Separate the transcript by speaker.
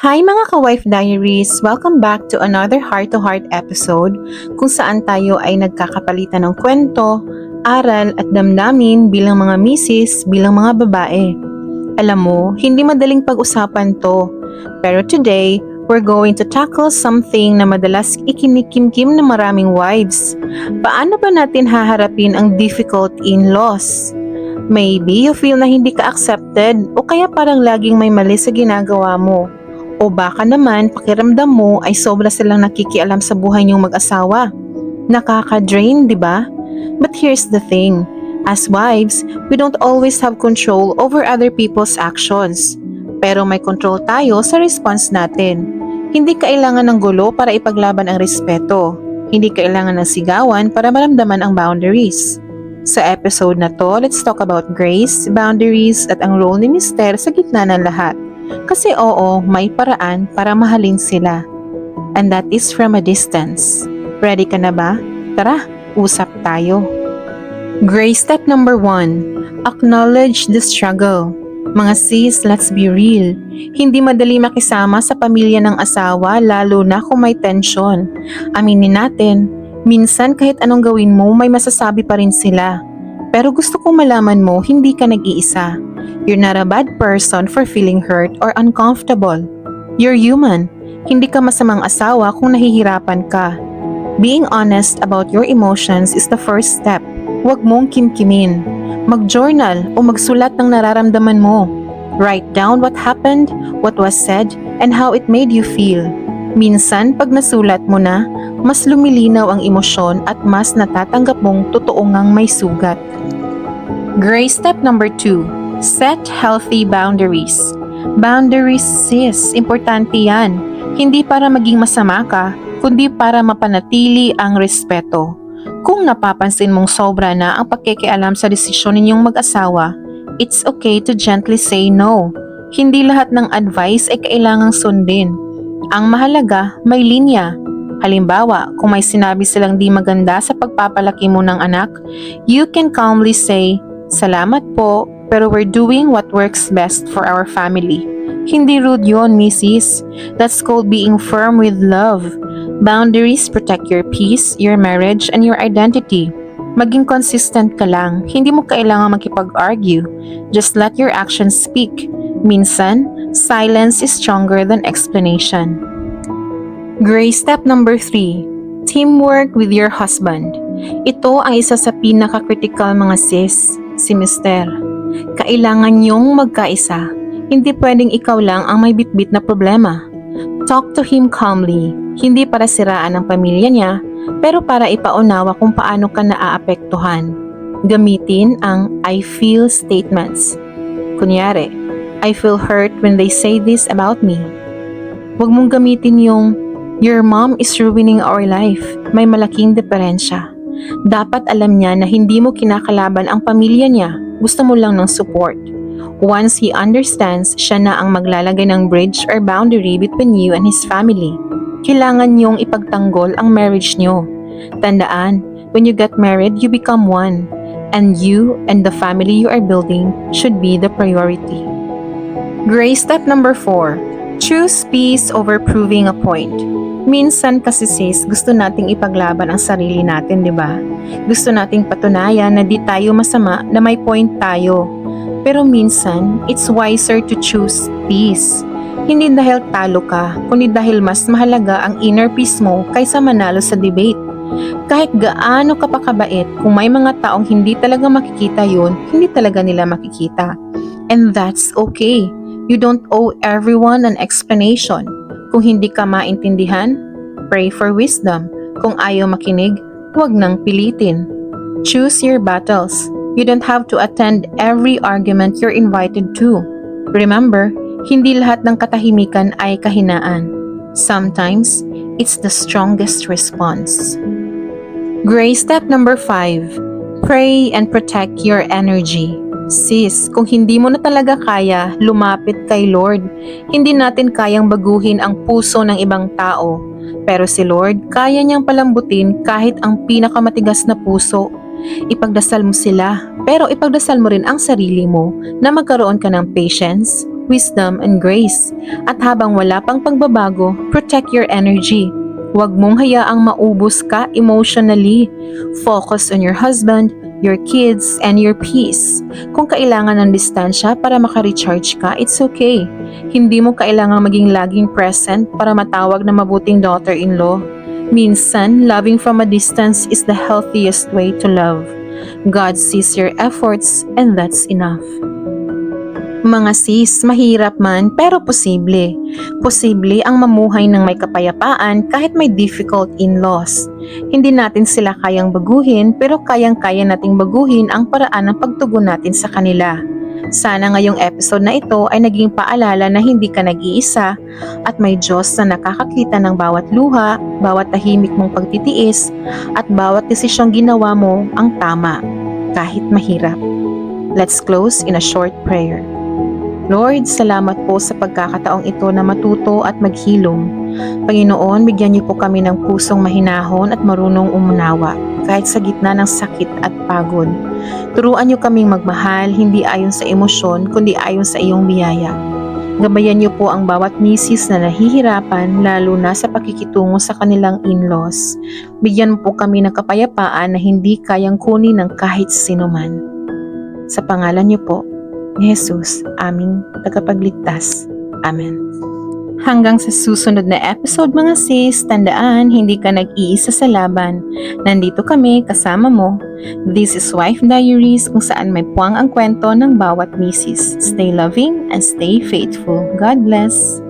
Speaker 1: Hi mga ka-Wife Diaries! Welcome back to another heart-to-heart episode kung saan tayo ay nagkakapalitan ng kwento, aral at damdamin bilang mga misis, bilang mga babae. Alam mo, hindi madaling pag-usapan to. Pero today, we're going to tackle something na madalas ikinikimkim ng maraming wives. Paano ba natin haharapin ang difficult in-laws? Maybe you feel na hindi ka accepted o kaya parang laging may mali sa ginagawa mo. O baka naman pakiramdam mo ay sobra silang nakikialam sa buhay niyong mag-asawa. Nakaka-drain, di ba? But here's the thing. As wives, we don't always have control over other people's actions. Pero may control tayo sa response natin. Hindi kailangan ng gulo para ipaglaban ang respeto. Hindi kailangan ng sigawan para maramdaman ang boundaries. Sa episode na to, let's talk about grace, boundaries at ang role ni Mister sa gitna ng lahat. Kasi oo, may paraan para mahalin sila. And that is from a distance. Ready ka na ba? Tara, usap tayo. Grace step number 1. Acknowledge the struggle. Mga sis, let's be real. Hindi madali makisama sa pamilya ng asawa lalo na kung may tension. Aminin natin, minsan kahit anong gawin mo may masasabi pa rin sila. Pero gusto kong malaman mo, hindi ka nag-iisa. You're not a bad person for feeling hurt or uncomfortable. You're human. Hindi ka masamang asawa kung nahihirapan ka. Being honest about your emotions is the first step. Huwag mong kimkimin. Mag-journal o magsulat ng nararamdaman mo. Write down what happened, what was said, and how it made you feel. Minsan, pag nasulat mo na, mas lumilinaw ang emosyon at mas natatanggap mong totoo ngang may sugat. Grace step number 2. Set healthy boundaries. Boundaries, sis, importante yan. Hindi para maging masama ka, kundi para mapanatili ang respeto. Kung napapansin mong sobra na ang pakikialam sa desisyon ninyong mag-asawa, it's okay to gently say no. Hindi lahat ng advice ay kailangang sundin. Ang mahalaga, may linya. Halimbawa, kung may sinabi silang di maganda sa pagpapalaki mo ng anak, you can calmly say, "Salamat po, pero we're doing what works best for our family." Hindi rude yun, misis. That's called being firm with love. Boundaries protect your peace, your marriage, and your identity. Maging consistent ka lang. Hindi mo kailangan makipag-argue. Just let your actions speak. Minsan, silence is stronger than explanation. Grace step number 3. Teamwork with your husband. Ito ang isa sa pinaka-critical mga sis, si Mister. Kailangan niyong magkaisa. Hindi pwedeng ikaw lang ang may bitbit na problema. Talk to him calmly. Hindi para siraan ang pamilya niya, pero para ipaunawa kung paano ka naaapektuhan. Gamitin ang I feel statements. Kunyari, I feel hurt when they say this about me. Huwag mong gamitin yung your mom is ruining our life. May malaking diferensya. Dapat alam niya na hindi mo kinakalaban ang pamilya niya. Gusto mo lang ng support. Once he understands, siya na ang maglalagay ng bridge or boundary between you and his family. Kailangan niyong ipagtanggol ang marriage niyo. Tandaan, when you get married, you become one. And you and the family you are building should be the priority. Grace step number 4. Choose peace over proving a point. Minsan kasi sis, gusto nating ipaglaban ang sarili natin, di ba? Gusto nating patunayan na di tayo masama, na may point tayo. Pero minsan, it's wiser to choose peace. Hindi dahil talo ka, kundi dahil mas mahalaga ang inner peace mo kaysa manalo sa debate. Kahit gaano ka pa kabait, kung may mga taong hindi talaga makikita yun, hindi talaga nila makikita. And that's okay. You don't owe everyone an explanation. Kung hindi ka maintindihan, pray for wisdom. Kung ayaw makinig, huwag nang pilitin. Choose your battles. You don't have to attend every argument you're invited to. Remember, hindi lahat ng katahimikan ay kahinaan. Sometimes, it's the strongest response. Grace step number 5. Pray and protect your energy. Sis, kung hindi mo na talaga kaya, lumapit kay Lord. Hindi natin kayang baguhin ang puso ng ibang tao. Pero si Lord, kaya niyang palambutin kahit ang pinakamatigas na puso. Ipagdasal mo sila, pero ipagdasal mo rin ang sarili mo na magkaroon ka ng patience, wisdom, and grace. At habang wala pang pagbabago, protect your energy. Huwag mong hayaang maubos ka emotionally. Focus on your husband, your kids, and your peace. Kung kailangan ng distansya para maka-recharge ka, it's okay. Hindi mo kailangang maging laging present para matawag na mabuting daughter-in-law. Minsan, loving from a distance is the healthiest way to love. God sees your efforts and that's enough. Mga sis, mahirap man pero posible. Posible ang mamuhay ng may kapayapaan kahit may difficult in-laws. Hindi natin sila kayang baguhin pero kayang-kaya nating baguhin ang paraan ng pagtugon natin sa kanila. Sana ngayong episode na ito ay naging paalala na hindi ka nag-iisa at may Diyos na nakakakita ng bawat luha, bawat tahimik mong pagtitiis at bawat desisyong ginawa mo ang tama, kahit mahirap. Let's close in a short prayer. Lord, salamat po sa pagkakataong ito na matuto at maghilom. Panginoon, bigyan niyo po kami ng pusong mahinahon at marunong umunawa, kahit sa gitna ng sakit at pagod. Turuan niyo kaming magmahal, hindi ayon sa emosyon, kundi ayon sa iyong biyaya. Gabayan niyo po ang bawat misis na nahihirapan, lalo na sa pakikitungo sa kanilang in-laws. Bigyan mo po kami ng kapayapaan na hindi kayang kunin ng kahit sinuman. Sa pangalan niyo po, ni Jesus, aming tagapagligtas. Amen. Hanggang sa susunod na episode mga sis, tandaan, hindi ka nag-iisa sa laban. Nandito kami kasama mo. This is Wife Diaries, kung saan may puwang ang kwento ng bawat misis. Stay loving and stay faithful. God bless.